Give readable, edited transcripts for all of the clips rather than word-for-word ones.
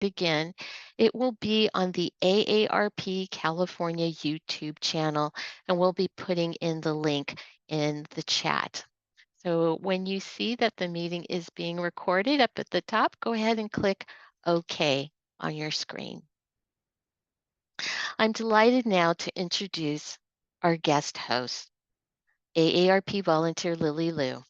again, it will be on the AARP California YouTube channel, and we'll be putting in the link in the chat. So when you see that the meeting is being recorded up at the top, go ahead and click OK on your screen. I'm delighted now to introduce our guest host, AARP volunteer Lily Liu.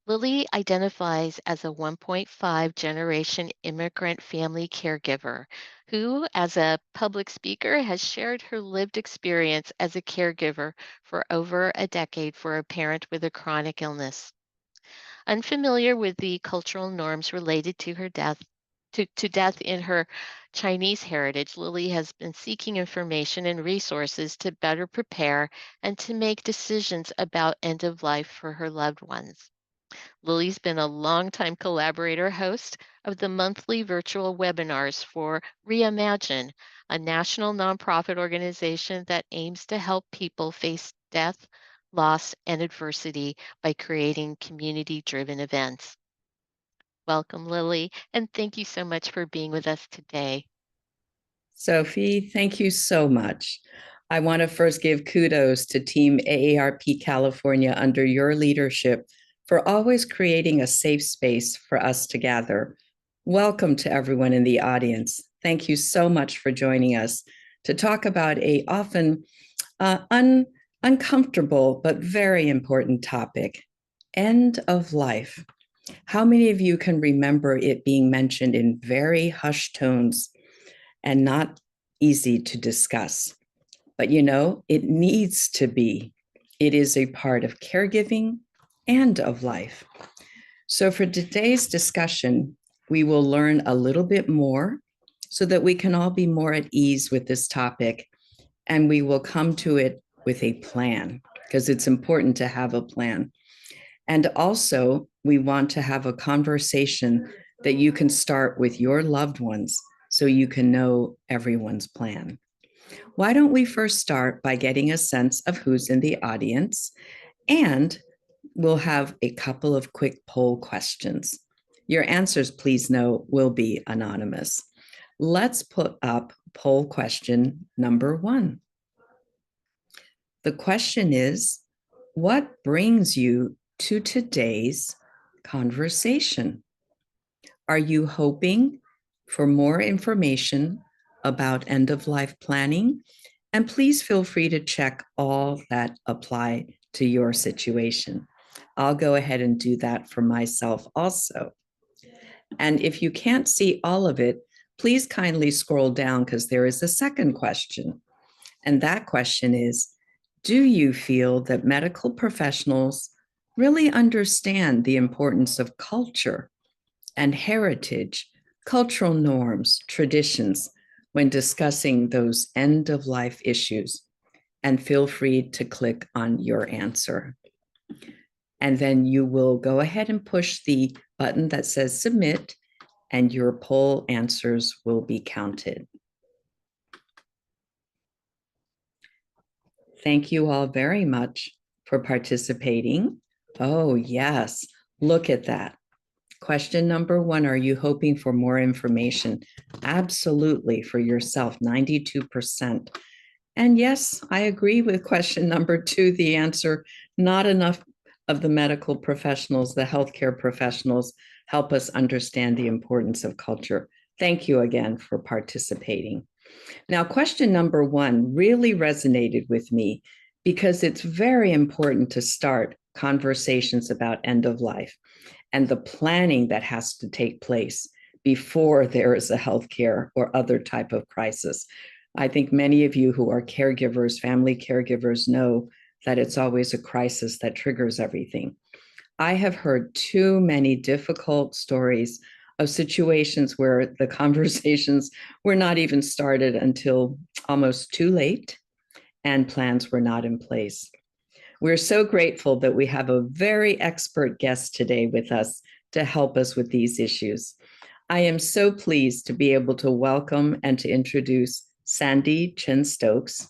Lily identifies as a 1.5 generation immigrant family caregiver who, as a public speaker, has shared her lived experience as a caregiver for over a decade for a parent with a chronic illness. Unfamiliar with the cultural norms related to her death, to death in her Chinese heritage, Lily has been seeking information and resources to better prepare and to make decisions about end of life for her loved ones. Lily's been a longtime collaborator host of the monthly virtual webinars for Reimagine, a national nonprofit organization that aims to help people face death, loss, and adversity by creating community driven events. Welcome, Lily, and thank you so much for being with us today. Sophie, thank you so much. I want to first give kudos to Team AARP California under your leadership for always creating a safe space for us to gather. Welcome to everyone in the audience. Thank you so much for joining us to talk about a often uncomfortable but very important topic, end of life. How many of you can remember it being mentioned in very hushed tones and not easy to discuss? But it needs to be. It is a part of caregiving and of life. So for today's discussion, we will learn a little bit more so that we can all be more at ease with this topic, and we will come to it with a plan, because it's important to have a plan. And also, we want to have a conversation that you can start with your loved ones so you can know everyone's plan. Why don't we first start by getting a sense of who's in the audience, and we'll have a couple of quick poll questions. Your answers, please know, will be anonymous. Let's put up poll question number 1. The question is, what brings you to today's conversation? Are you hoping for more information about end-of-life planning? And please feel free to check all that apply to your situation. I'll go ahead and do that for myself also. And if you can't see all of it, please kindly scroll down, because there is a second question. And that question is, do you feel that medical professionals really understand the importance of culture and heritage, cultural norms, traditions, when discussing those end-of-life issues? And feel free to click on your answer. And then you will go ahead and push the button that says submit, and your poll answers will be counted. Thank you all very much for participating. Oh, yes, look at that. Question number 1, are you hoping for more information? Absolutely, for yourself, 92%. And yes, I agree with question number 2, the answer, not enough of the medical professionals, the healthcare professionals, help us understand the importance of culture. Thank you again for participating. Now, question number 1 really resonated with me because it's very important to start conversations about end of life and the planning that has to take place before there is a healthcare or other type of crisis. I think many of you who are caregivers, family caregivers, know that it's always a crisis that triggers everything. I have heard too many difficult stories of situations where the conversations were not even started until almost too late and plans were not in place. We're so grateful that we have a very expert guest today with us to help us with these issues. I am so pleased to be able to welcome and to introduce Sandy Chen Stokes.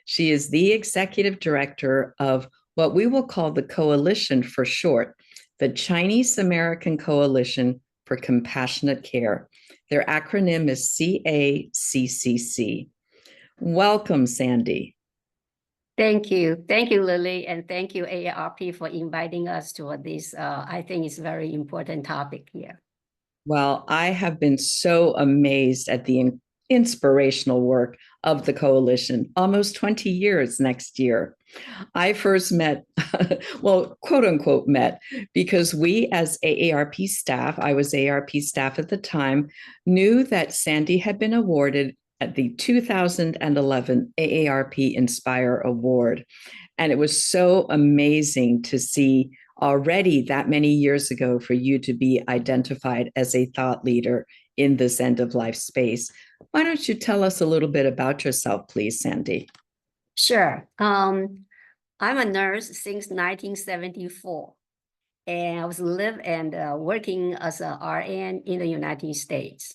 She is the executive director of what we will call the Coalition for short, the Chinese American Coalition for Compassionate Care, Their acronym is CACCC. Welcome, Sandy. Thank you. Thank you, Lily, and thank you, AARP, for inviting us to this. I think it's a very important topic here. Well, I have been so amazed at the inspirational work of the coalition, almost 20 years next year. I first met, well, quote unquote, met, because we as AARP staff, I was AARP staff at the time, knew that Sandy had been awarded at the 2011 AARP Inspire Award. And it was so amazing to see already that many years ago for you to be identified as a thought leader in this end of life space. Why don't you tell us a little bit about yourself, please, Sandy? Sure. I'm a nurse since 1974, and I was live and working as a RN in the United States.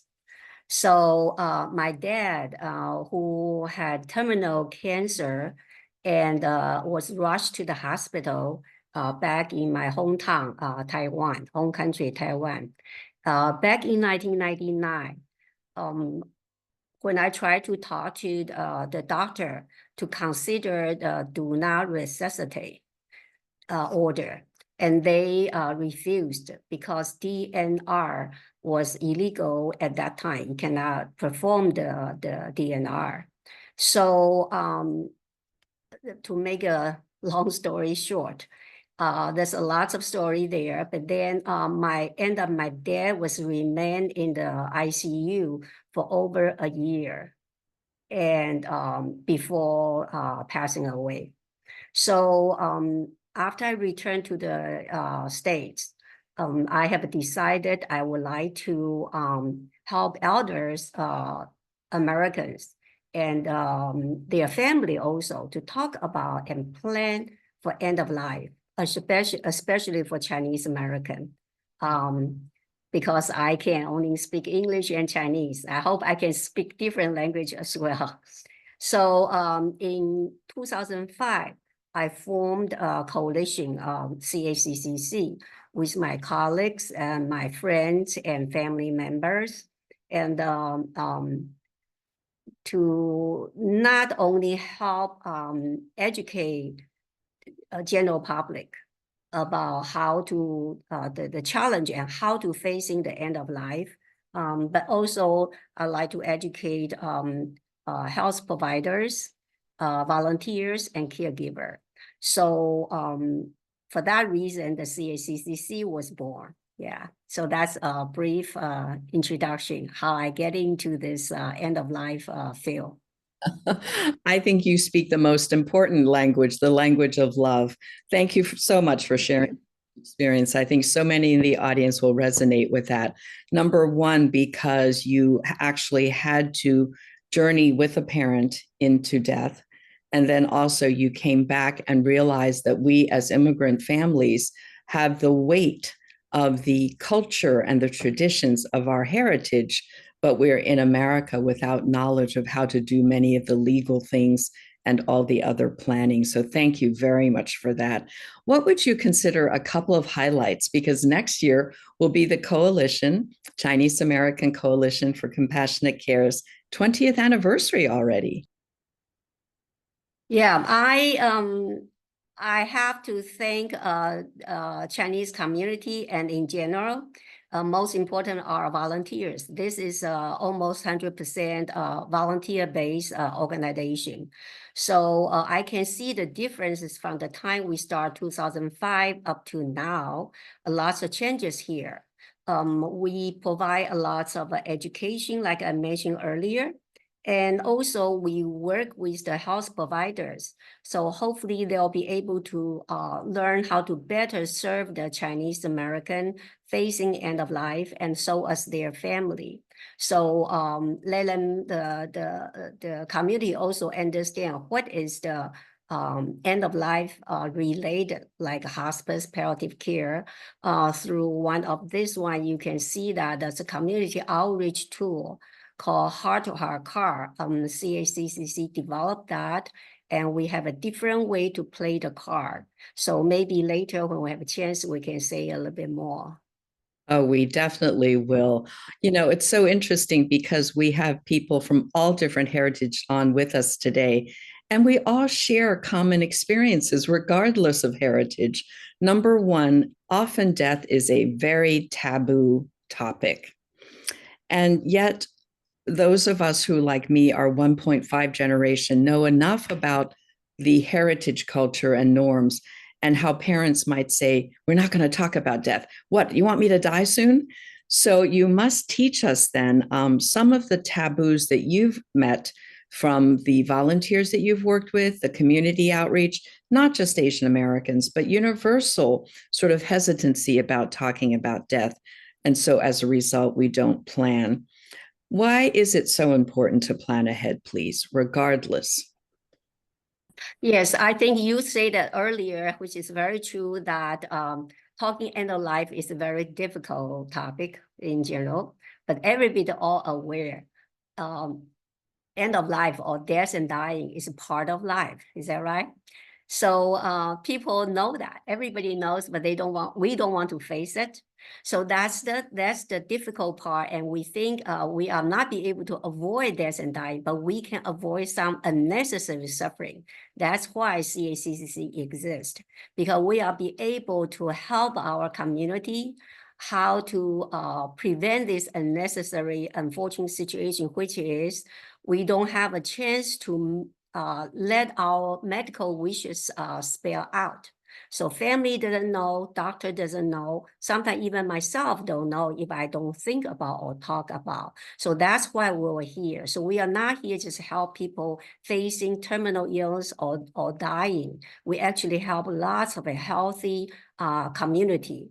So my dad, who had terminal cancer and was rushed to the hospital back in my hometown, Taiwan, home country, Taiwan. Back in 1999, when I tried to talk to the doctor to consider the do not resuscitate order, and they refused because DNR was illegal at that time, cannot perform the DNR. So to make a long story short, there's a lot of story there, but then my dad was remained in the ICU for over a year and before passing away. So after I returned to the States, I have decided I would like to help elders, Americans, and their family also to talk about and plan for end of life, especially for Chinese American. Because I can only speak English and Chinese. I hope I can speak different language as well. So in 2005, I formed a coalition, CACCC, with my colleagues and my friends and family members, and to not only help educate a general public about how to the challenge and how to facing the end of life, but also I like to educate health providers, volunteers, and caregiver. So for that reason, the CACCC was born. Yeah, so that's a brief introduction how I get into this end of life field. I think you speak the most important language, the language of love. Thank you so much for sharing experience. I think so many in the audience will resonate with that. Number one, because you actually had to journey with a parent into death. And then also you came back and realized that we as immigrant families have the weight of the culture and the traditions of our heritage, but we're in America without knowledge of how to do many of the legal things and all the other planning. So thank you very much for that. What would you consider a couple of highlights? Because next year will be the Coalition, Chinese American Coalition for Compassionate Care's 20th anniversary already. Yeah, I have to thank Chinese community and in general, most important are volunteers. This is almost 100% volunteer-based organization. So I can see the differences from the time we start 2005 up to now, lots of changes here. We provide a lot of education, like I mentioned earlier. And also we work with the health providers. So hopefully they'll be able to learn how to better serve the Chinese American facing end of life and so as their family. So let them, the community also understand what is the end of life related, like hospice, palliative care. Through one of this one, you can see that there's a community outreach tool called Heart to Heart Car. CACCC developed that, and we have a different way to play the card. So maybe later when we have a chance, we can say a little bit more. Oh, we definitely will. You know, it's so interesting because we have people from all different heritage on with us today, and we all share common experiences regardless of heritage. Number one, often death is a very taboo topic. And yet, those of us who, like me, are 1.5 generation know enough about the heritage culture and norms and how parents might say, we're not going to talk about death. What, you want me to die soon? So you must teach us then some of the taboos that you've met from the volunteers that you've worked with, the community outreach, not just Asian Americans, but universal sort of hesitancy about talking about death. And so as a result, we don't plan. Why is it so important to plan ahead, please, regardless? Yes, I think you said that earlier, which is very true, that talking end of life is a very difficult topic in general, but everybody all aware. End of life or death and dying is a part of life. Is that right? So people know that. Everybody knows, but we don't want to face it. So that's the difficult part. And we think we are not be able to avoid death and dying, but we can avoid some unnecessary suffering. That's why CACCC exists, because we are be able to help our community how to prevent this unnecessary, unfortunate situation, which is we don't have a chance to let our medical wishes spell out. So family doesn't know, doctor doesn't know. Sometimes even myself don't know if I don't think about or talk about. So that's why we're here. So we are not here just to help people facing terminal illness or dying. We actually help lots of a healthy community.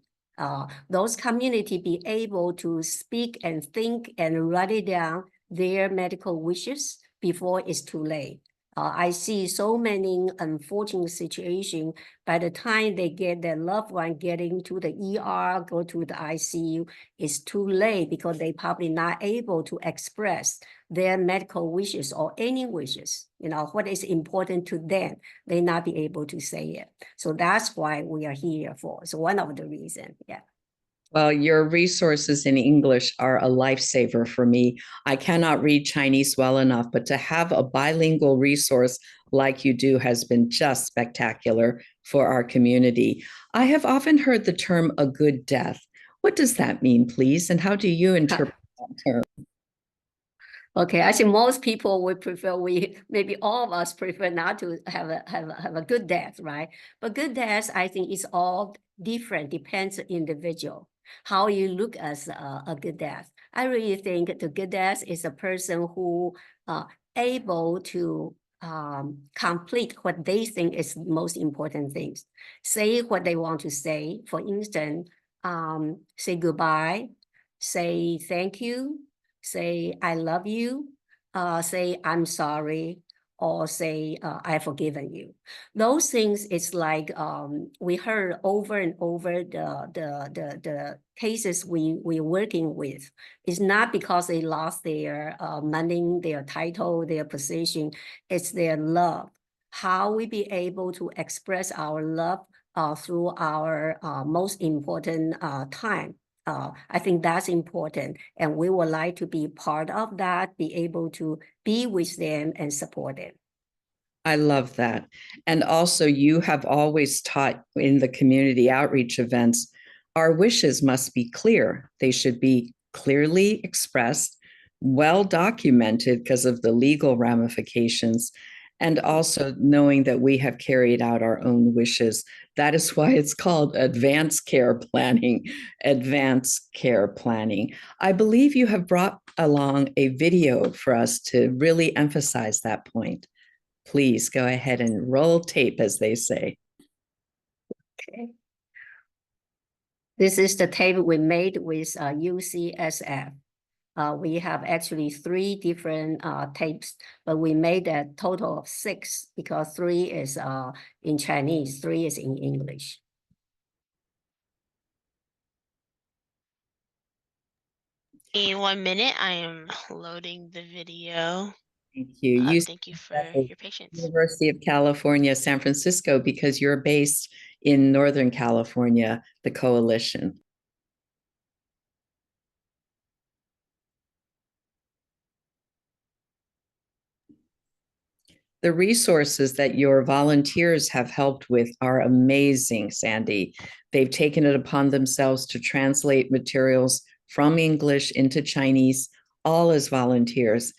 Those community be able to speak and think and write it down their medical wishes before it's too late. I see so many unfortunate situations. By the time they get their loved one getting to the ER, go to the ICU, it's too late because they probably not able to express their medical wishes or any wishes. You know, what is important to them, they not be able to say it. So that's why we are here for. So one of the reasons, yeah. Well, your resources in English are a lifesaver for me. I cannot read Chinese well enough, but to have a bilingual resource like you do has been just spectacular for our community. I have often heard the term a good death. What does that mean, please? And how do you interpret that term? Okay, I think most people would prefer, maybe all of us prefer not to have a good death, right? But good death, I think, is all different, depends on individual. How you look as a good death. I really think the good death is a person who able to complete what they think is most important things. Say what they want to say. For instance, say goodbye, say thank you, say I love you, say I'm sorry, or say I've forgiven you. Those things, it's like we heard over and over the cases we're working with. It's not because they lost their money, their title, their position. It's their love. How we be able to express our love through our most important time. I think that's important. And we would like to be part of that, be able to be with them and support them. I love that. And also, you have always taught in the community outreach events, our wishes must be clear. They should be clearly expressed, well documented because of the legal ramifications, and also knowing that we have carried out our own wishes. That is why it's called advanced care planning. Advanced care planning. I believe you have brought along a video for us to really emphasize that point. Please go ahead and roll tape, as they say. Okay. This is the tape we made with UCSF. We have actually 3 different tapes, but we made a total of 6 because 3 is in Chinese, 3 is in English. In 1 minute, I am loading the video. Thank you. Thank you for your patience. University of California, San Francisco, because you're based in Northern California, the coalition. The resources that your volunteers have helped with are amazing, Sandy. They've taken it upon themselves to translate materials from English into Chinese, all as volunteers.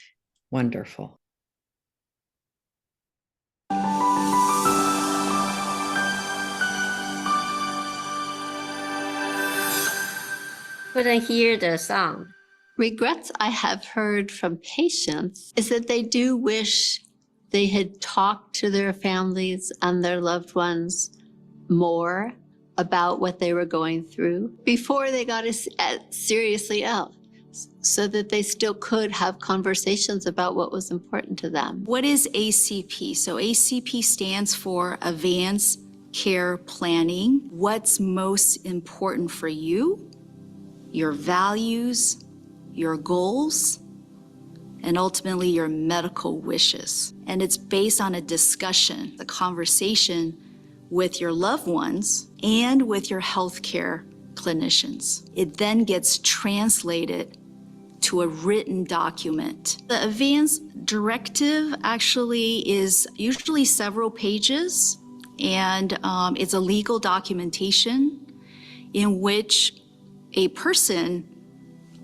Wonderful. Couldn't hear the sound. Regrets I have heard from patients is that they do wish they had talked to their families and their loved ones more about what they were going through before they got seriously ill, so that they still could have conversations about what was important to them. What is ACP? So ACP stands for Advanced Care Planning. What's most important for you, your values, your goals, and ultimately your medical wishes. And it's based on a discussion, a conversation with your loved ones and with your healthcare clinicians. It then gets translated to a written document. The advanced directive actually is usually several pages, and it's a legal documentation in which a person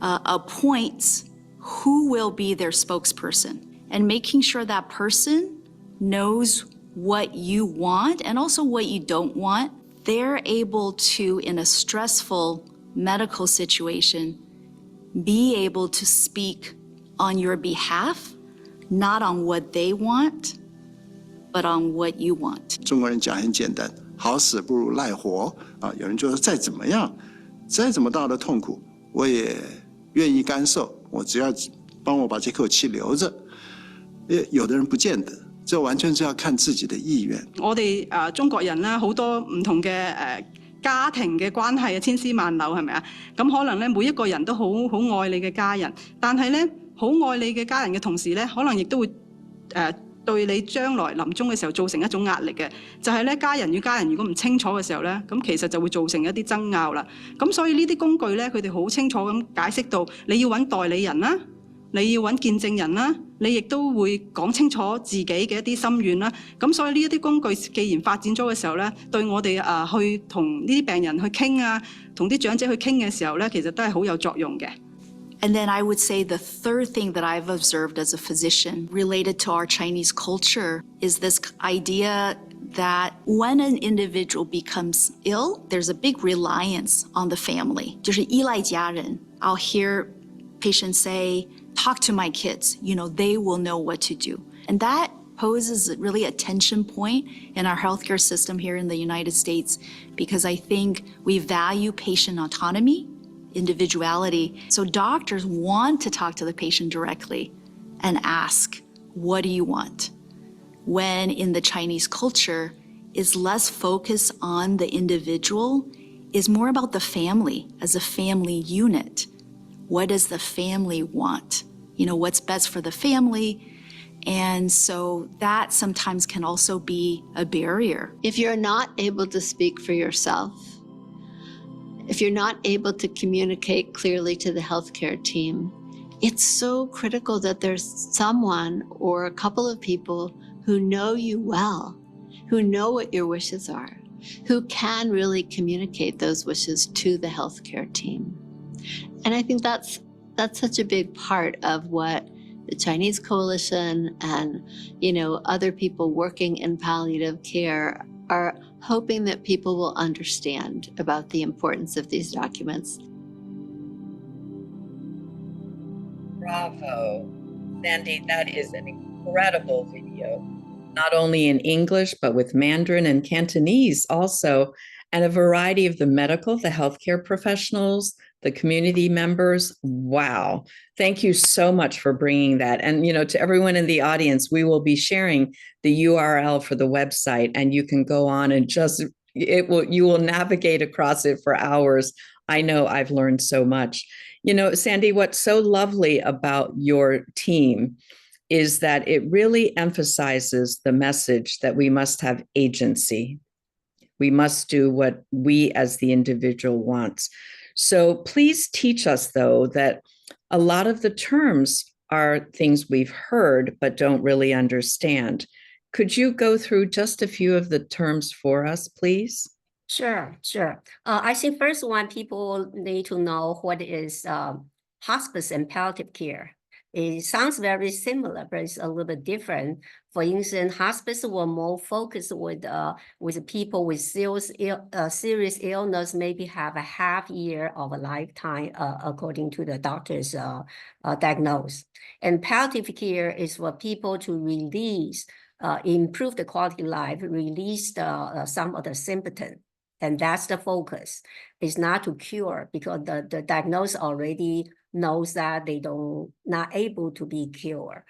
appoints who will be their spokesperson, and making sure that person knows what you want and also what you don't want. They're able to, in a stressful medical situation, be able to speak on your behalf, not on what they want, but on what you want. 中国人讲很简单，好死不如赖活啊！有人就说再怎么样，再怎么大的痛苦，我也愿意干受，我只要帮我把这口气留着。有的人不见得，这完全是要看自己的意愿。我哋中國人咧好多唔同嘅家庭嘅關係啊，千絲萬縷係咪啊？咁可能咧每一個人都好愛你嘅家人，但係咧好愛你嘅家人嘅同時咧，可能亦都會對你將來臨終嘅時候造成一種壓力嘅，就係咧家人與家人如果唔清楚嘅時候咧，咁其實就會造成一啲爭拗啦。咁所以呢啲工具咧，佢哋好清楚咁解釋到，你要揾代理人啦，你要揾見證人啦，你亦都會講清楚自己嘅一啲心願啦。咁所以呢一啲工具既然發展咗嘅時候咧，對我哋去同呢啲病人去傾啊，同啲長者去傾嘅時候咧，其實都係好有作用嘅。And then I would say the third thing that I've observed as a physician related to our Chinese culture is this idea that when an individual becomes ill, there's a big reliance on the family. 就是依赖家人. I'll hear patients say, talk to my kids, they will know what to do. And that poses really a tension point in our healthcare system here in the United States, because I think we value patient autonomy, individuality. So doctors want to talk to the patient directly and ask, what do you want? When in the Chinese culture, is less focused on the individual, is more about the family as a family unit. What does the family want? What's best for the family? And so that sometimes can also be a barrier. If you're not able to speak for yourself, if you're not able to communicate clearly to the healthcare team, it's so critical that there's someone or a couple of people who know you well, who know what your wishes are, who can really communicate those wishes to the healthcare team. And I think that's such a big part of what the Chinese Coalition and, other people working in palliative care are hoping that people will understand about the importance of these documents. Bravo. Sandy, that is an incredible video, not only in English, but with Mandarin and Cantonese also, and a variety of the medical, the healthcare professionals, the community members. Wow. Thank you so much for bringing that. And, to everyone in the audience, we will be sharing the URL for the website, and you can go on and you will navigate across it for hours. I know I've learned so much. Sandy, what's so lovely about your team is that it really emphasizes the message that we must have agency. We must do what we as the individual wants. So please teach us, though, that a lot of the terms are things we've heard but don't really understand. could you go through just a few of the terms for us, please? Sure. I think first one, people need to know what is hospice and palliative care. It sounds very similar, but it's a little bit different. For instance, hospice will more focus with people with serious illness, maybe have a half year of a lifetime, according to the doctor's diagnosis. And palliative care is for people to release, improve the quality of life, release some of the symptoms. And that's the focus. It's not to cure, because the diagnosis already knows that they not able to be cured.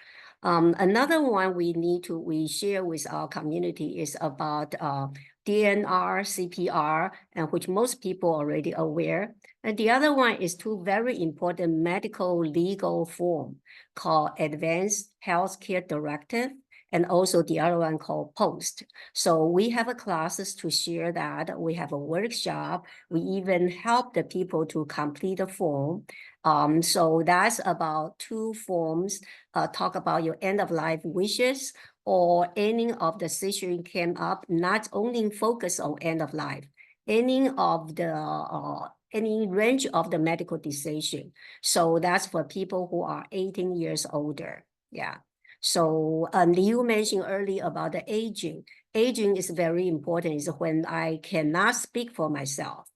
Another one we share with our community is about DNR, CPR, and which most people already aware. And the other one is two very important medical legal form called Advanced Healthcare Directive, and also the other one called POST. So we have a classes to share that. We have a workshop. We even help the people to complete the form. So that's about two forms, talk about your end of life wishes or any of the situation came up, not only focus on end of life, any of the any range of the medical decision. So that's for people who are 18 years older. Yeah. So Liu mentioned earlier about the aging. Aging is very important. Is when I cannot speak for myself.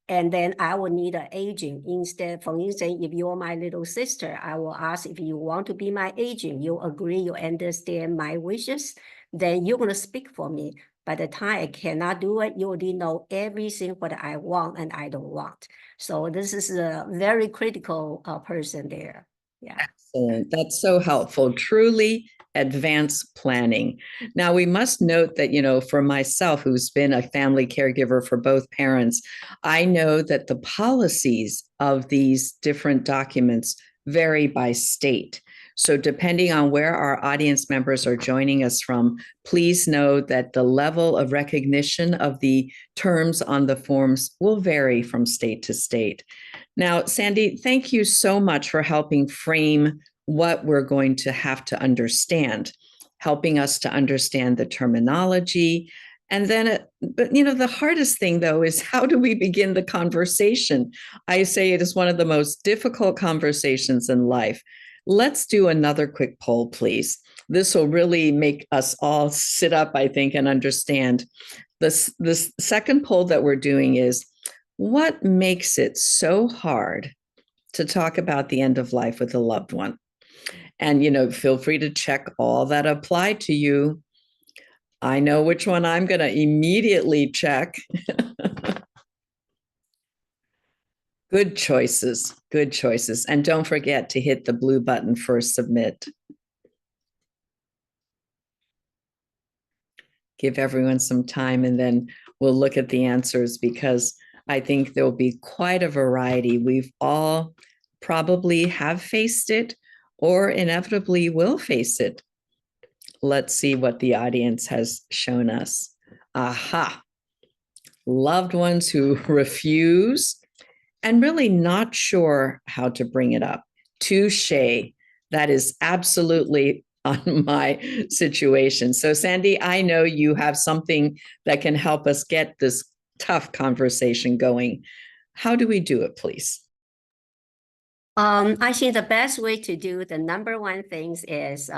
And then I will need an agent instead. For instance, if you're my little sister, I will ask if you want to be my agent. You agree, you understand my wishes, then you're going to speak for me. By the time I cannot do it, you already know everything what I want and I don't want. So this is a very critical person there. Yeah. Excellent. That's so helpful. Truly advanced planning. Now, we must note that, for myself, who's been a family caregiver for both parents, I know that the policies of these different documents vary by state. So depending on where our audience members are joining us from, please know that the level of recognition of the terms on the forms will vary from state to state. Now, Sandy, thank you so much for helping frame what we're going to have to understand, helping us to understand the terminology. And then, the hardest thing, though, is how do we begin the conversation? I say it is one of the most difficult conversations in life. Let's do another quick poll, please. This will really make us all sit up, I think, and understand. This second poll that we're doing is, what makes it so hard to talk about the end of life with a loved one? And, feel free to check all that apply to you. I know which one I'm going to immediately check. Good choices, good choices. And don't forget to hit the blue button for submit. Give everyone some time and then we'll look at the answers, because I think there'll be quite a variety. We've all probably have faced it or inevitably will face it. Let's see what the audience has shown us. Aha. Loved ones who refuse and really not sure how to bring it up. Touché. That is absolutely on my situation. So Sandy, I know you have something that can help us get this tough conversation going. How do we do it, please? I think the best way to do the number one things is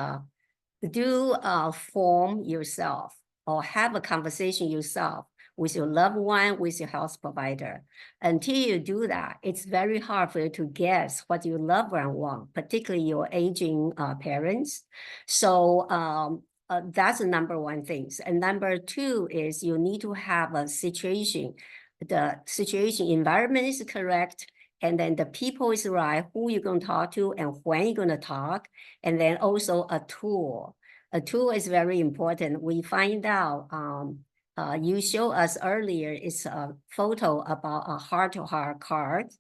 do a form yourself or have a conversation yourself with your loved one, with your health provider. Until you do that, it's very hard for you to guess what your loved one wants, particularly your aging parents. So that's the number one thing. And number two is you need to have a situation. The situation environment is correct. And then the people is right, who you're going to talk to and when you're going to talk. And then also a tool. A tool is very important. We find out, you show us earlier, it's a photo about a heart-to-heart card.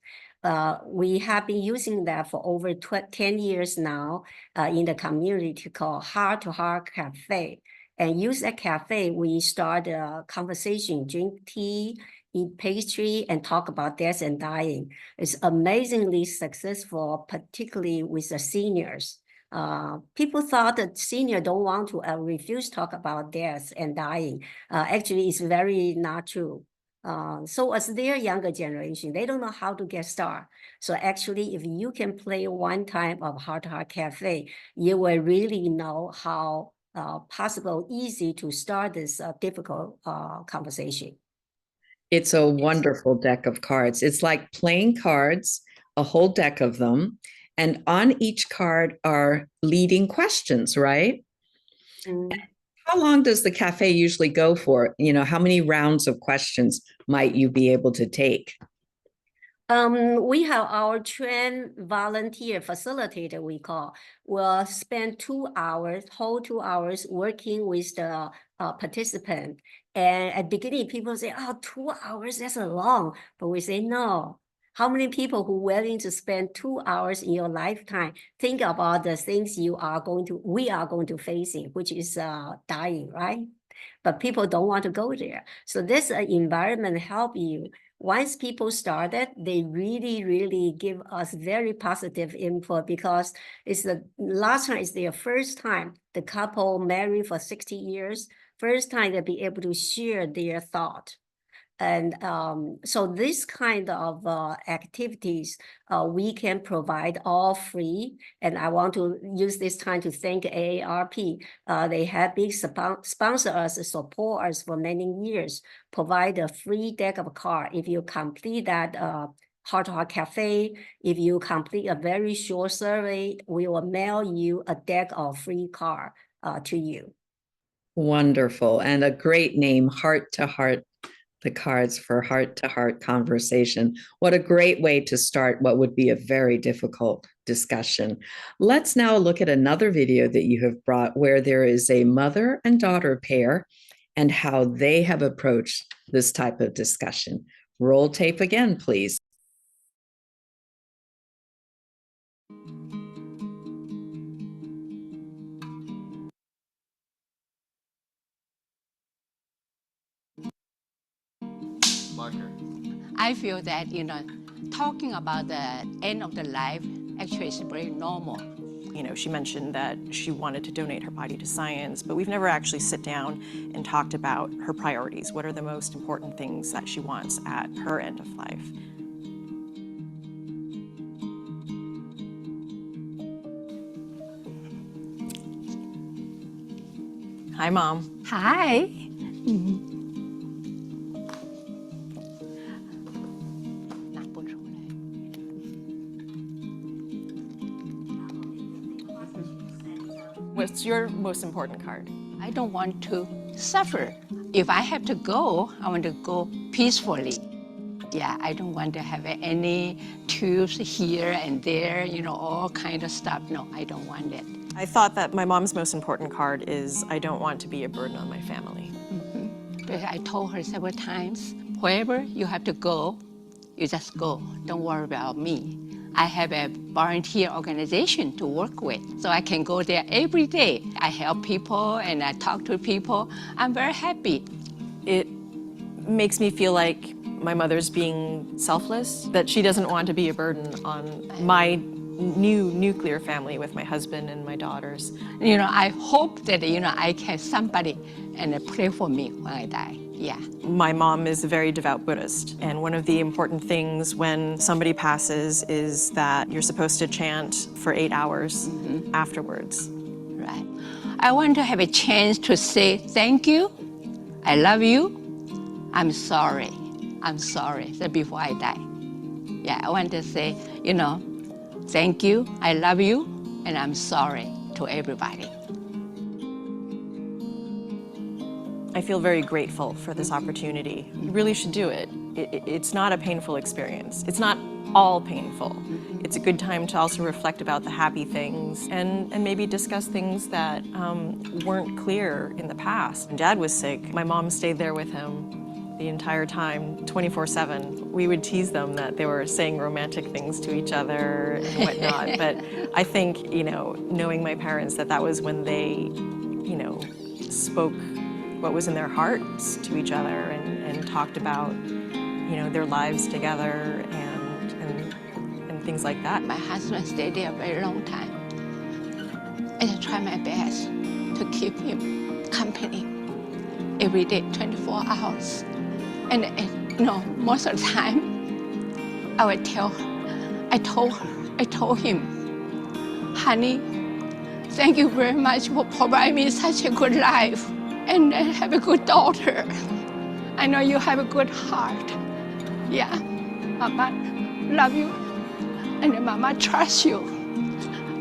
We have been using that for over 10 years now in the community called Heart-to-Heart Cafe. And use that cafe, we start a conversation, drink tea, eat pastry, and talk about death and dying. It's amazingly successful, particularly with the seniors. People thought that senior don't want to refuse talk about death and dying. Actually, it's very not true. So as their younger generation, they don't know how to get started. So actually, if you can play one time of Heart to Heart Cafe, you will really know how possible, easy to start this difficult conversation. It's a wonderful deck of cards. It's like playing cards, a whole deck of them. And on each card are leading questions, right? Mm. How long does the cafe usually go for? You know, how many rounds of questions might you be able to take? We have our trained volunteer facilitator, we call, will spend 2 hours, whole 2 hours working with the participant. And at the beginning, people say, oh, 2 hours, that's a long. But we say, no. How many people who are willing to spend 2 hours in your lifetime? Think about the things we are going to facing, which is dying, right? But people don't want to go there. So this environment help you. Once people started, they really, really give us very positive input because it's the last time, it's their first time. The couple married for 60 years, first time they'll be able to share their thought. And so this kind of activities, we can provide all free. And I want to use this time to thank AARP. They have been sponsor us, support us for many years, provide a free deck of cards. If you complete that Heart to Heart Cafe, if you complete a very short survey, we will mail you a deck of free card to you. Wonderful. And a great name, Heart to Heart. The cards for heart-to-heart conversation. What a great way to start what would be a very difficult discussion. Let's now look at another video that you have brought where there is a mother and daughter pair and how they have approached this type of discussion. Roll tape again, please. I feel that, talking about the end of the life actually is very normal. She mentioned that she wanted to donate her body to science, but we've never actually sit down and talked about her priorities. What are the most important things that she wants at her end of life? Hi, Mom. Hi. What's your most important card? I don't want to suffer. If I have to go, I want to go peacefully. Yeah, I don't want to have any tubes here and there, all kind of stuff. No, I don't want it. I thought that my mom's most important card is I don't want to be a burden on my family. But I told her several times, wherever you have to go, you just go. Don't worry about me. I have a volunteer organization to work with, so I can go there every day. I help people and I talk to people. I'm very happy. It makes me feel like my mother's being selfless, that she doesn't want to be a burden on my new nuclear family with my husband and my daughters. I hope that, I can somebody and pray for me when I die. Yeah. My mom is a very devout Buddhist, and one of the important things when somebody passes is that you're supposed to chant for 8 hours afterwards. Right. I want to have a chance to say thank you, I love you, I'm sorry so before I die. Yeah, I want to say, thank you, I love you, and I'm sorry to everybody. I feel very grateful for this opportunity. You really should do it. It's not a painful experience. It's not all painful. It's a good time to also reflect about the happy things and maybe discuss things that weren't clear in the past. When Dad was sick, my mom stayed there with him the entire time, 24/7. We would tease them that they were saying romantic things to each other and whatnot, but I think, knowing my parents, that was when they, spoke what was in their hearts to each other and talked about, their lives together and things like that. My husband stayed there a very long time. I try my best to keep him company every day, 24 hours. And most of the time, I told him, honey, thank you very much for providing me such a good life and have a good daughter. I know you have a good heart. Yeah, Mama love you and Mama trust you.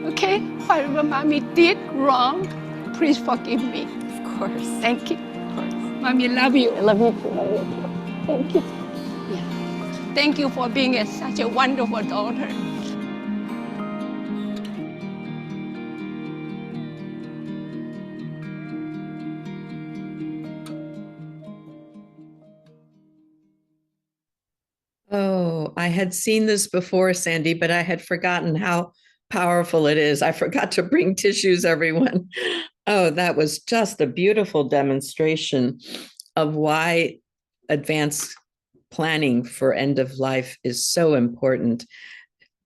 Okay, whatever Mommy did wrong, please forgive me. Of course. Thank you. Of course. Mommy love you. I love you too. Love you too. Thank you. Yeah. Thank you for being such a wonderful daughter. Oh, I had seen this before, Sandy, but I had forgotten how powerful it is. I forgot to bring tissues, everyone. Oh, that was just a beautiful demonstration of why advanced planning for end of life is so important.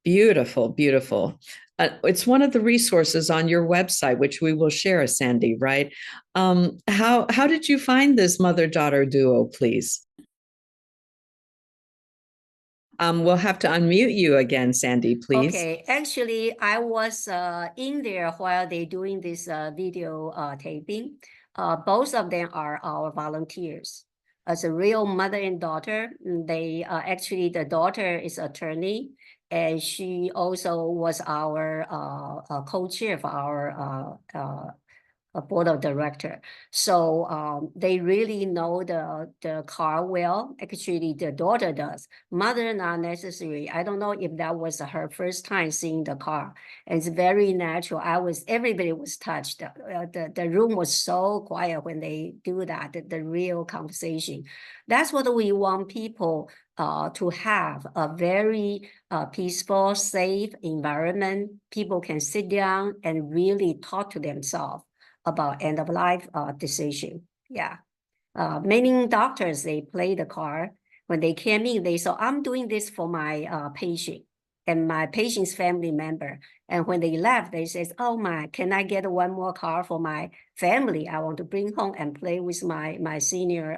Beautiful, beautiful. It's one of the resources on your website, which we will share, Sandy, right? How did you find this mother-daughter duo, please? We'll have to unmute you again, Sandy, please. Okay, actually, I was in there while they're doing this video taping. Both of them are our volunteers. As a real mother and daughter, they actually, the daughter is attorney, and she also was our co-chair for our board of director. So they really know the car well. Actually, the daughter does. Mother not necessary. I don't know if that was her first time seeing the car. And it's very natural. Everybody was touched. The room was so quiet when they do that, the real conversation. That's what we want people to have, a very peaceful, safe environment. People can sit down and really talk to themselves about end of life decision. Yeah. Many doctors, they play the card. When they came in, they said, I'm doing this for my patient and my patient's family member. And when they left, they said, oh my, can I get one more card for my family? I want to bring home and play with my senior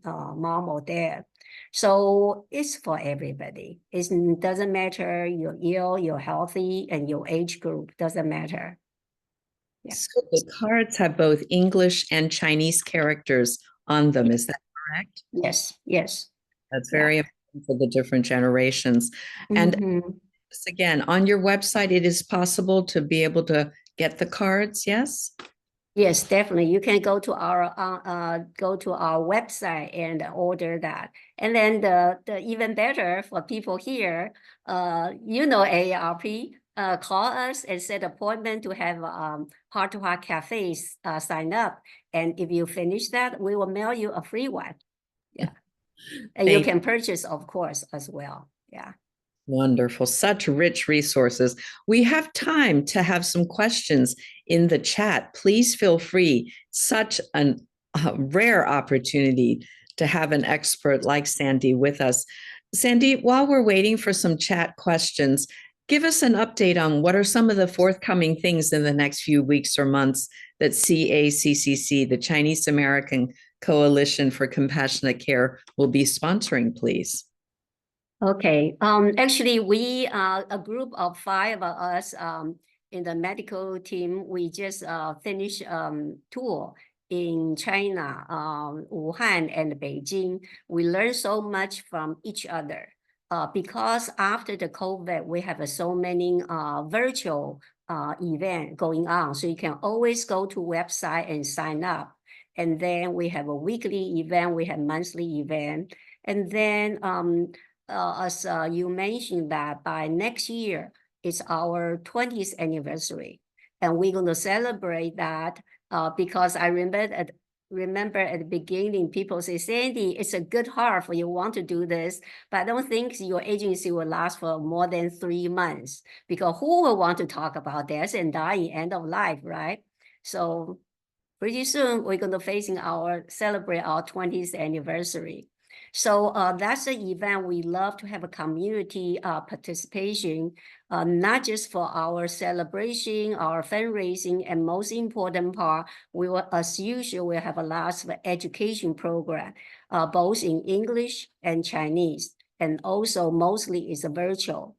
mom or dad. So it's for everybody. It doesn't matter you're ill, you're healthy, and your age group doesn't matter. Yeah. So the cards have both English and Chinese characters on them. Is that correct? Yes, yes. That's very important for the different generations. And again, on your website, it is possible to be able to get the cards, yes? Yes, definitely. You can go to our website and order that. And then the even better for people here, AARP, call us and set appointment to have heart-to-heart cafes sign up. And if you finish that, we will mail you a free one. Yeah. And you can purchase, of course, as well. Yeah. Wonderful. Such rich resources. We have time to have some questions in the chat. Please feel free. Such a rare opportunity to have an expert like Sandy with us. Sandy, while we're waiting for some chat questions, give us an update on what are some of the forthcoming things in the next few weeks or months that CACCC, the Chinese American Coalition for Compassionate Care, will be sponsoring, please. Okay. Actually, we are a group of 5 of us in the medical team. We just finished tour in China, Wuhan and Beijing. We learned so much from each other because after the COVID, we have so many virtual events going on. So you can always go to website and sign up. And then we have a weekly event, we have monthly event. And then as you mentioned that by next year, it's our 20th anniversary. And we're going to celebrate that because I remember at the beginning, people say, Sandy, it's a good heart for you want to do this, but I don't think your agency will last for more than 3 months because who will want to talk about this and dying end of life, right? So pretty soon we're going to celebrate our 20th anniversary. So that's an event we love to have a community participation, not just for our celebration, our fundraising, and most important part, we will, as usual, we have a lot of education program, both in English and Chinese, and also mostly is virtual.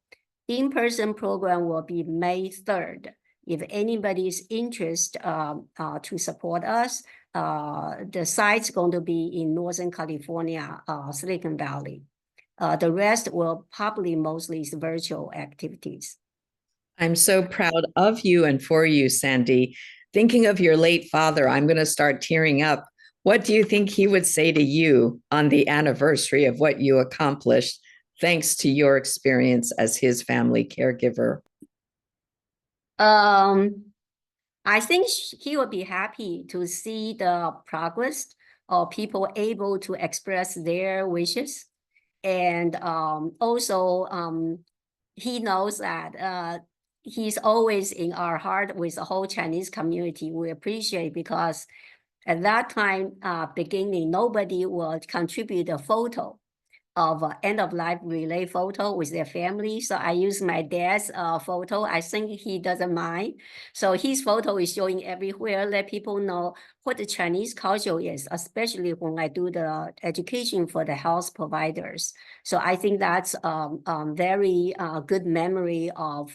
In-person program will be May 3rd. If anybody is interested to support us, the site's going to be in Northern California, Silicon Valley. The rest will probably mostly is virtual activities. I'm so proud of you and for you, Sandy. Thinking of your late father, I'm going to start tearing up. What do you think he would say to you on the anniversary of what you accomplished, thanks to your experience as his family caregiver? I think he would be happy to see the progress of people able to express their wishes. And also, he knows that he's always in our heart with the whole Chinese community. We appreciate because at that time, beginning, nobody would contribute a photo of end-of-life relay photo with their family. So I use my dad's photo. I think he doesn't mind. So his photo is showing everywhere, let people know what the Chinese culture is, especially when I do the education for the health providers. So I think that's very good memory of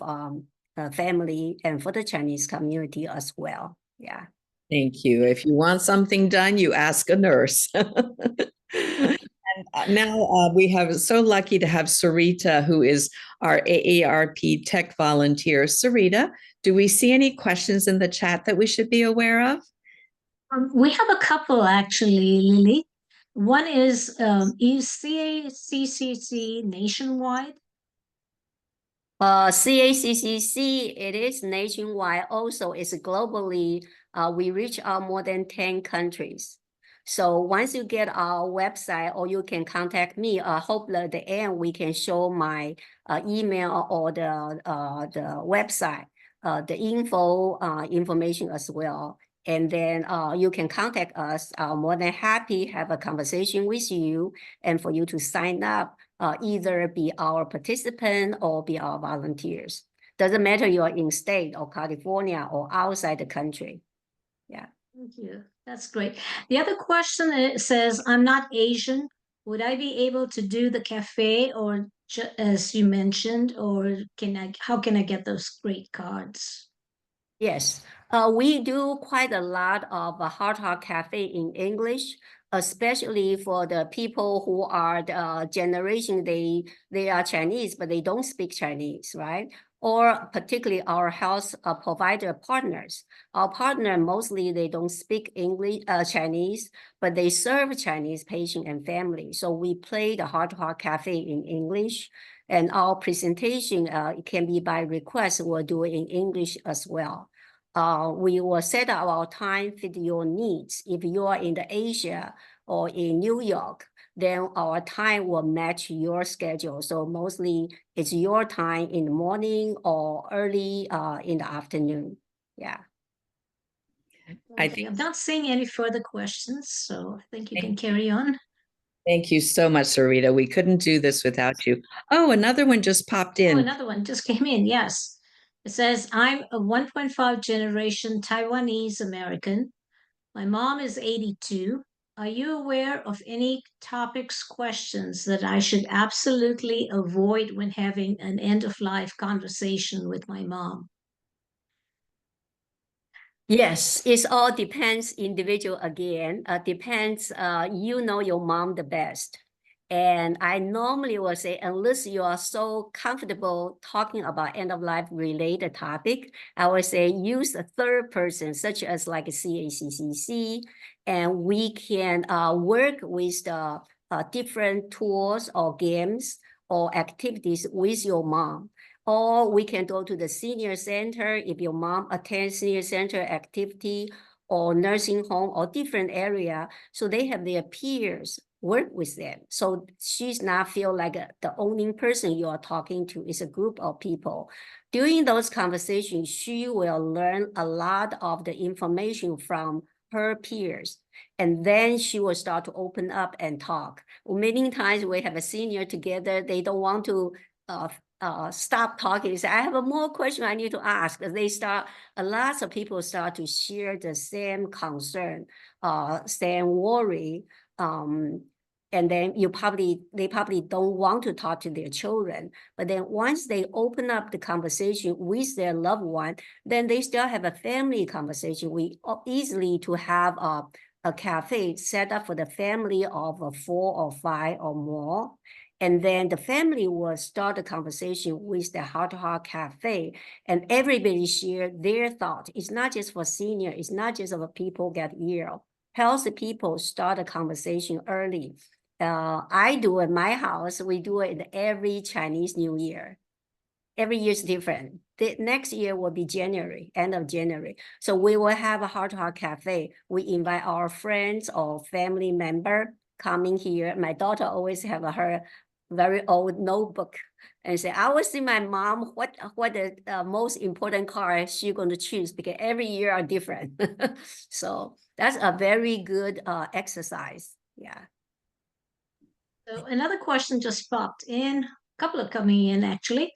family and for the Chinese community as well. Yeah. Thank you. If you want something done, you ask a nurse. And now we have so lucky to have Sarita, who is our AARP tech volunteer. Sarita, do we see any questions in the chat that we should be aware of? We have a couple actually, Lily. One is CACCC nationwide? CACCC, it is nationwide. Also, it's globally. We reach out more than 10 countries. So once you get our website, or you can contact me. Hopefully at the end we can show my email or the website, the information as well. And then you can contact us. I'm more than happy have a conversation with you and for you to sign up, either be our participant or be our volunteers. Doesn't matter you're in state or California or outside the country. Yeah. Thank you. That's great. The other question, it says, I'm not Asian. Would I be able to do the cafe or as you mentioned, or how can I get those great cards? Yes, we do quite a lot of Heart Cafe in English, especially for the people who are the generation, they are Chinese, but they don't speak Chinese, right? Or particularly our health provider partners. Our partner, mostly they don't speak English, Chinese, but they serve Chinese patient and family. So we play the Heart Cafe in English. And our presentation, it can be by request, we'll do it in English as well. We will set up our time fit your needs. If you are in the Asia or in New York, then our time will match your schedule. So mostly it's your time in the morning or early in the afternoon. Yeah. I'm not seeing any further questions, so I think you can carry on. Thank you so much, Sarita. We couldn't do this without you. Oh, another one just popped in. Oh, another one just came in, yes. It says, I'm a 1.5 generation Taiwanese American. My mom is 82. Are you aware of any topics, questions that I should absolutely avoid when having an end-of-life conversation with my mom? Yes, it all depends individual again. Depends, you know your mom the best. And I normally will say, unless you are so comfortable talking about end-of-life related topic, I would say use a third person, such as like a CACCC, and we can work with the different tools or games or activities with your mom. Or we can go to the senior center if your mom attends senior center activity or nursing home or different area. So they have their peers work with them. So she's not feel like the only person you are talking to. Is a group of people. During those conversations, she will learn a lot of the information from her peers. And then she will start to open up and talk. Many times we have a senior together, they don't want to stop talking. Say, I have a more question I need to ask. A lot of people start to share the same concern, same worry. And then they probably don't want to talk to their children. But then once they open up the conversation with their loved one, then they still have a family conversation. We easily to have a cafe set up for the family of 4 or 5 or more. And then the family will start a conversation with the heart-to-heart cafe, and everybody share their thoughts. It's not just for senior, it's not just for people get ill. Healthy people start a conversation early. I do in my house, we do it every Chinese New Year. Every year is different. The next year will be January, end of January. So we will have a heart-to-heart cafe. We invite our friends or family member coming here. My daughter always have her very old notebook and say, I will see my mom, what the most important card she's going to choose, because every year are different. So that's a very good exercise. Yeah. So another question just popped in, a couple are coming in actually.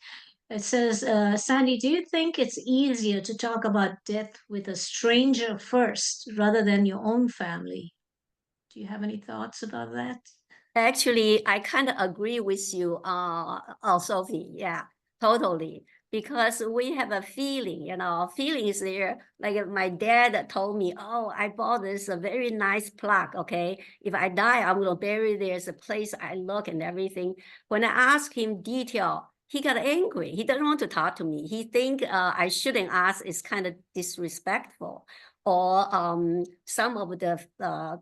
It says, Sandy, do you think it's easier to talk about death with a stranger first rather than your own family? Do you have any thoughts about that? Actually, I kind of agree with you, Sophie. Yeah, totally. Because we have a feeling, feeling is there. Like my dad told me, oh, I bought this a very nice plaque, okay? If I die, I'm going to bury there's a place I look and everything. When I asked him detail, he got angry. He doesn't want to talk to me. He think I shouldn't ask. It's kind of disrespectful. Or some of the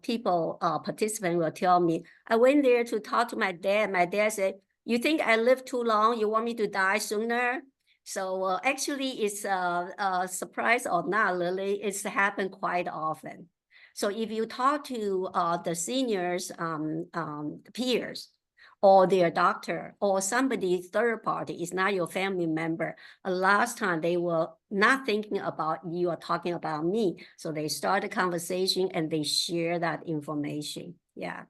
people, participants will tell me, I went there to talk to my dad. My dad said, you think I lived too long? You want me to die sooner? So actually it's a surprise or not, Lily, it's happened quite often. So if you talk to the seniors, peers, or their doctor, or somebody third party, is not your family member, last time they were not thinking about you or talking about me. So they start a conversation and they share that information. Yeah.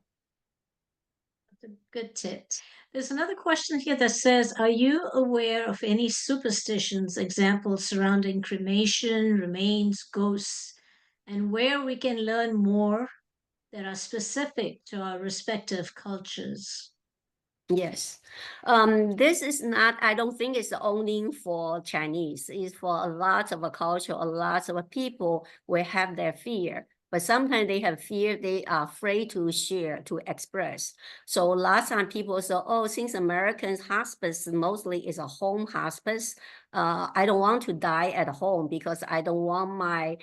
That's a good tip. There's another question here that says, are you aware of any superstitions, examples surrounding cremation, remains, ghosts, and where we can learn more that are specific to our respective cultures? Yes. This is not, I don't think it's only for Chinese. It's for a lot of a culture, a lot of people will have their fear. But sometimes they have fear, they are afraid to share, to express. So last time people say, oh, since Americans hospice mostly is a home hospice, I don't want to die at home because I don't want my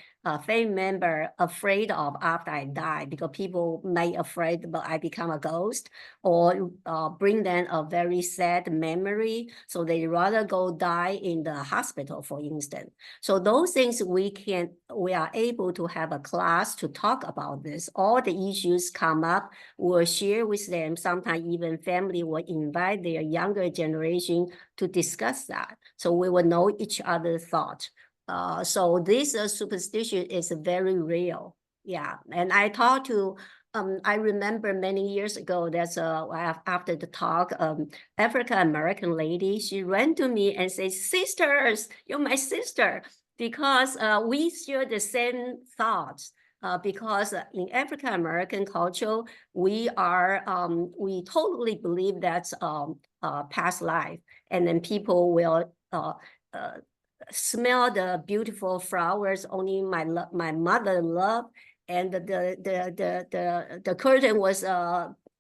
family member afraid of after I die, because people may afraid but I become a ghost, or bring them a very sad memory. So they rather go die in the hospital, for instance. So those things we are able to have a class to talk about this. All the issues come up, we'll share with them. Sometimes even family will invite their younger generation to discuss that. So we will know each other's thoughts. So this superstition is very real. Yeah, and I talked to, I remember many years ago, that's after the talk, African-American lady, she ran to me and said, sisters, you're my sister, because we share the same thoughts. Because in African-American culture, we totally believe that's past life. And then people will smell the beautiful flowers only my mother loved. And the curtain was,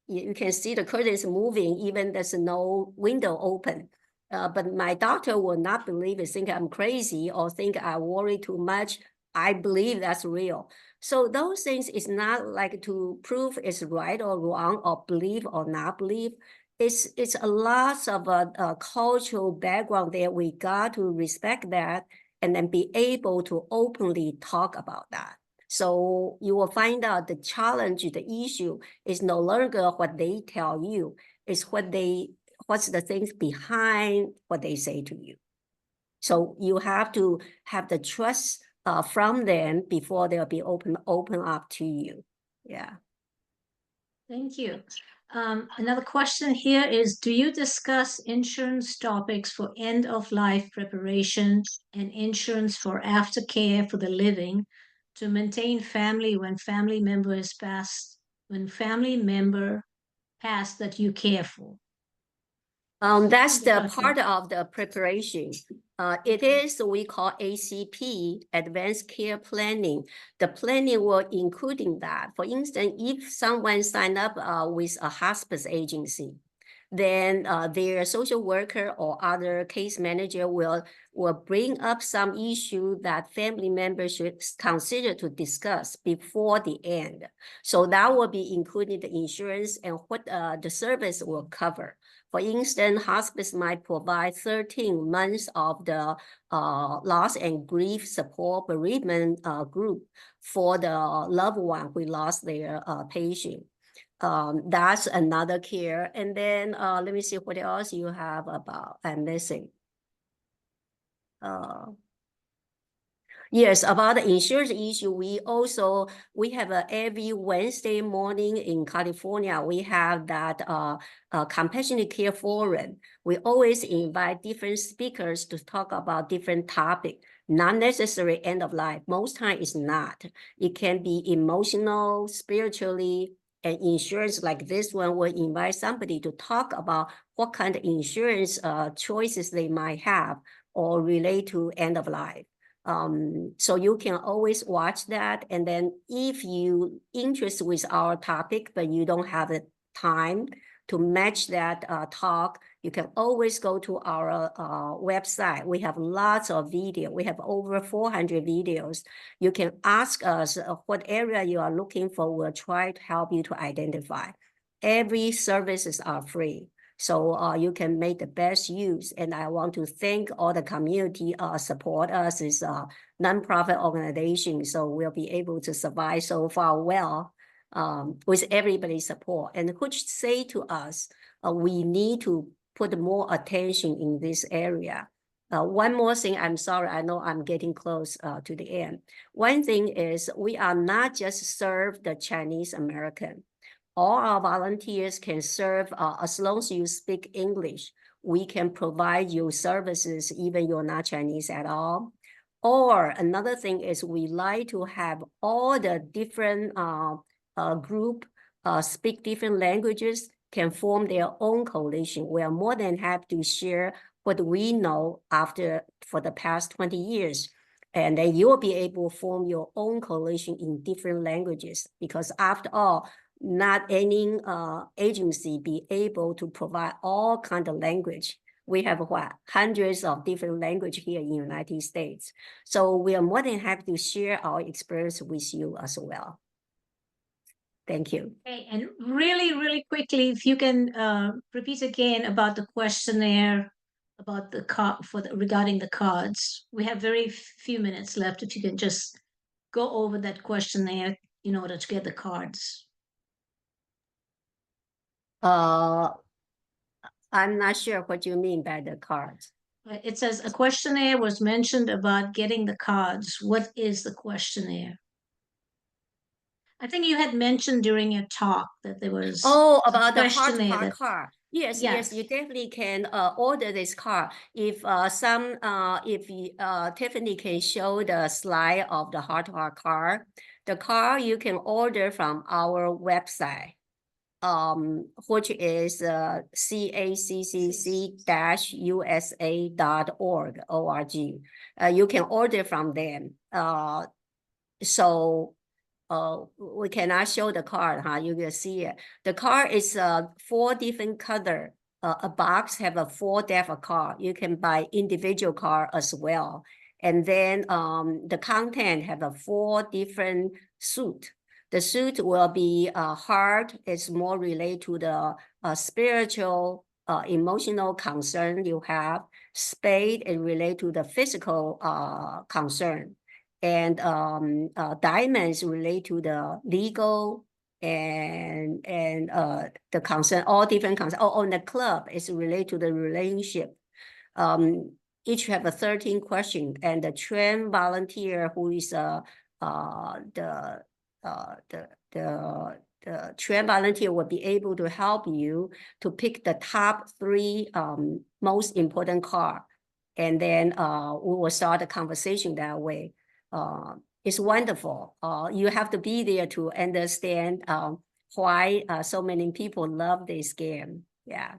you can see the curtain is moving, even there's no window open. But my doctor will not believe it, think I'm crazy or think I worry too much. I believe that's real. So those things is not like to prove it's right or wrong or believe or not believe. It's a lot of cultural background there. We got to respect that and then be able to openly talk about that. So you will find out the challenge, the issue is no longer what they tell you, it's what's the things behind what they say to you. So you have to have the trust from them before they'll be open up to you. Yeah. Thank you. Another question here is, do you discuss insurance topics for end-of-life preparation and insurance for aftercare for the living to maintain family when family member is passed, that you care for? That's the part of the preparation. It is we call ACP, Advanced Care Planning. The planning will including that. For instance, if someone signed up with a hospice agency, then their social worker or other case manager will bring up some issue that family members should consider to discuss before the end. So that will be included the insurance and what the service will cover. For instance, hospice might provide 13 months of the loss and grief support bereavement group for the loved one who lost their patient. That's another care. And then let me see what else you have about. I'm missing. Yes, about the insurance issue, we have every Wednesday morning in California, we have that compassionate care forum. We always invite different speakers to talk about different topics, not necessarily end of life. Most time it's not. It can be emotional, spiritually, and insurance like this one will invite somebody to talk about what kind of insurance choices they might have or relate to end of life. So you can always watch that. And then if you interested with our topic, but you don't have the time to match that talk, you can always go to our website. We have lots of video. We have over 400 videos. You can ask us what area you are looking for. We'll try to help you to identify. Every services are free. So you can make the best use. And I want to thank all the community support us as a nonprofit organization. So we'll be able to survive so far well with everybody's support. And which say to us, we need to put more attention in this area. One more thing, I'm sorry, I know I'm getting close to the end. One thing is we are not just serve the Chinese American. All our volunteers can serve as long as you speak English. We can provide you services even you're not Chinese at all. Or another thing is we like to have all the different group speak different languages can form their own coalition. We are more than happy to share what we know for the past 20 years. And then you will be able to form your own coalition in different languages because after all, not any agency be able to provide all kind of language. We have hundreds of different language here in the United States. So we are more than happy to share our experience with you as well. Thank you. Okay, and really, really quickly, if you can repeat again about the questionnaire, about the regarding the cards. We have very few minutes left. If you can just go over that questionnaire in order to get the cards. I'm not sure what you mean by the cards. It says a questionnaire was mentioned about getting the cards. What is the questionnaire? I think you had mentioned during your talk that there was about the heart card. Yes, yes, you definitely can order this card. If Tiffany can show the slide of the heart card, the card you can order from our website. Which is caccc-usa.org. You can order from them. We cannot show the card, you can see it. The card is 4 different color. A box have a 4 different card. You can buy individual card as well. And then the content have a 4 different suit. The suit will be heart is more related to the spiritual, emotional concern you have. Spade is related to the physical concern. And diamonds relate to the legal and the concern, all different concerns. Oh, on the club is related to the relationship. each have a 13 questions, and the trained volunteer who is the trained volunteer will be able to help you to pick the top 3 most important card, and then we will start a conversation that way. It's wonderful. You have to be there to understand why so many people love this game. Yeah.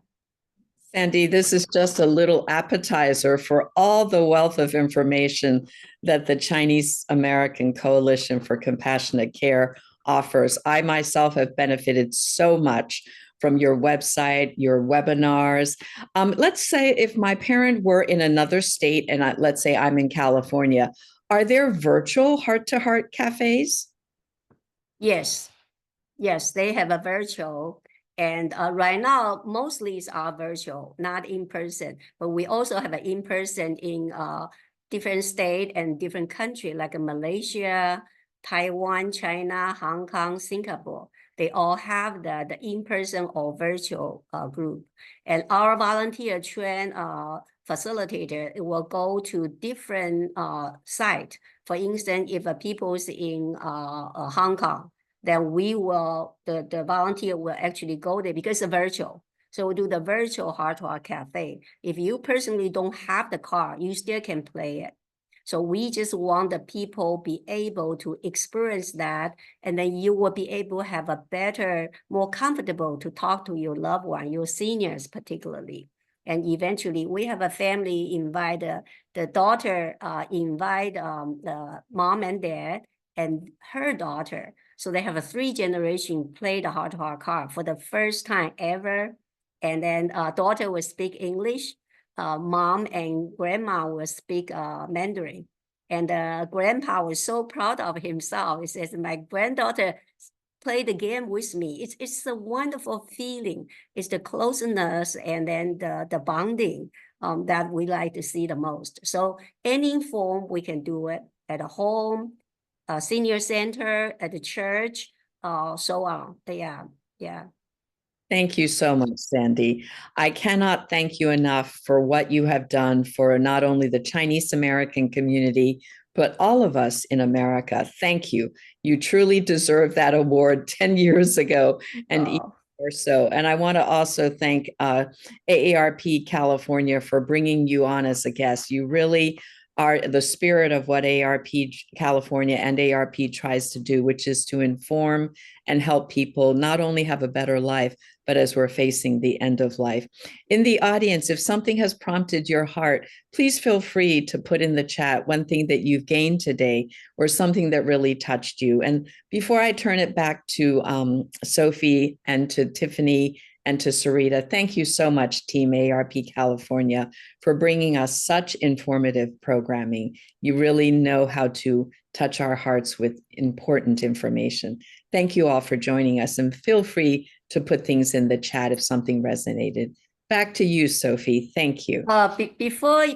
Sandy, this is just a little appetizer for all the wealth of information that the Chinese American Coalition for Compassionate Care offers. I myself have benefited so much from your website, your webinars. Let's say if my parent were in another state and let's say I'm in California, are there virtual heart-to-heart cafes? Yes. Yes, they have a virtual. And right now, mostly it's all virtual, not in person. But we also have an in person in different state and different country, like Malaysia, Taiwan, China, Hong Kong, Singapore. They all have the in-person or virtual group. And our volunteer train facilitator will go to different site. For instance, if people's in Hong Kong, then we will, the volunteer will actually go there because it's virtual. So we do the virtual heart-to-heart cafe. If you personally don't have the card, you still can play it. So we just want the people be able to experience that, and then you will be able to have a better, more comfortable to talk to your loved one, your seniors particularly. And eventually we have a family invite the daughter, invite the mom and dad and her daughter. So they have a 3-generation play the heart-to-heart card for the first time ever. And then daughter will speak English. Mom and grandma will speak Mandarin. And grandpa was so proud of himself. He says, my granddaughter played the game with me. It's a wonderful feeling. It's the closeness and then the bonding that we like to see the most. So any form we can do it at a home, senior center, at the church, so on. Yeah. Thank you so much, Sandy. I cannot thank you enough for what you have done for not only the Chinese American community, but all of us in America. Thank you. You truly deserve that award 10 years ago and even more so. And I want to also thank AARP California for bringing you on as a guest. You really are the spirit of what AARP California and AARP tries to do, which is to inform and help people not only have a better life, but as we're facing the end of life. In the audience, if something has prompted your heart, please feel free to put in the chat one thing that you've gained today or something that really touched you. And before I turn it back to Sophie and to Tiffany and to Sarita, thank you so much, Team AARP California, for bringing us such informative programming. You really know how to touch our hearts with important information. Thank you all for joining us, and feel free to put things in the chat if something resonated. Back to you, Sophie. Thank you. Before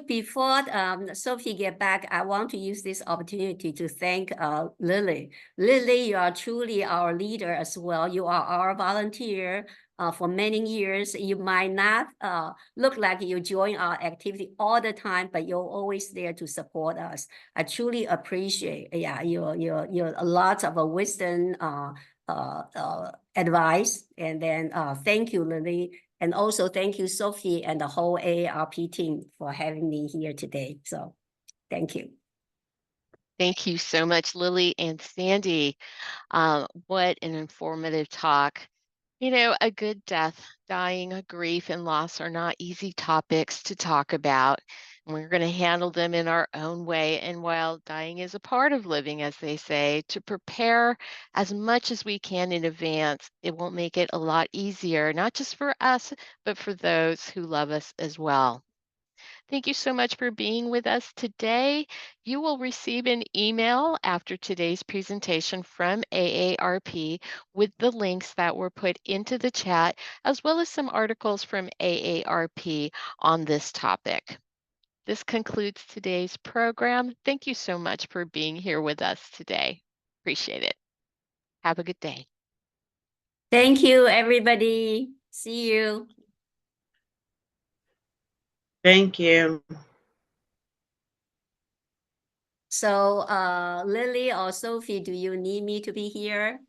Sophie get back, I want to use this opportunity to thank Lily. Lily, you are truly our leader as well. You are our volunteer for many years. You might not look like you join our activity all the time, but you're always there to support us. I truly appreciate your lots of wisdom, advice, and then thank you, Lily. And also thank you, Sophie, and the whole AARP team for having me here today. So thank you. Thank you so much, Lily and Sandy. What an informative talk. You know, a good death, dying, grief, and loss are not easy topics to talk about. We're going to handle them in our own way. And while dying is a part of living, as they say, to prepare as much as we can in advance, it will make it a lot easier, not just for us, but for those who love us as well. Thank you so much for being with us today. You will receive an email after today's presentation from AARP with the links that were put into the chat, as well as some articles from AARP on this topic. This concludes today's program. Thank you so much for being here with us today. Appreciate it. Have a good day. Thank you, everybody. See you. Thank you. So Lily or Sophie, do you need me to be here?